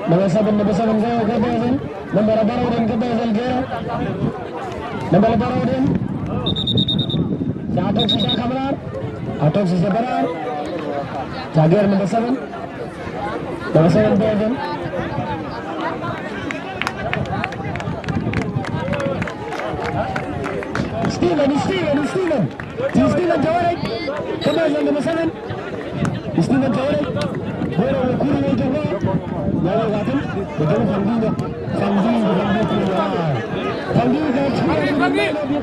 Number 7 Gabriel. Number Barodin Gabriel Gera. Number Barodin. Atok sisa Kamrar. Atok sisa Barar. Jagir number 7. Number 7 Barodin. Steven Jawari. Gabriel number 7. Steven Jawari. Where are we?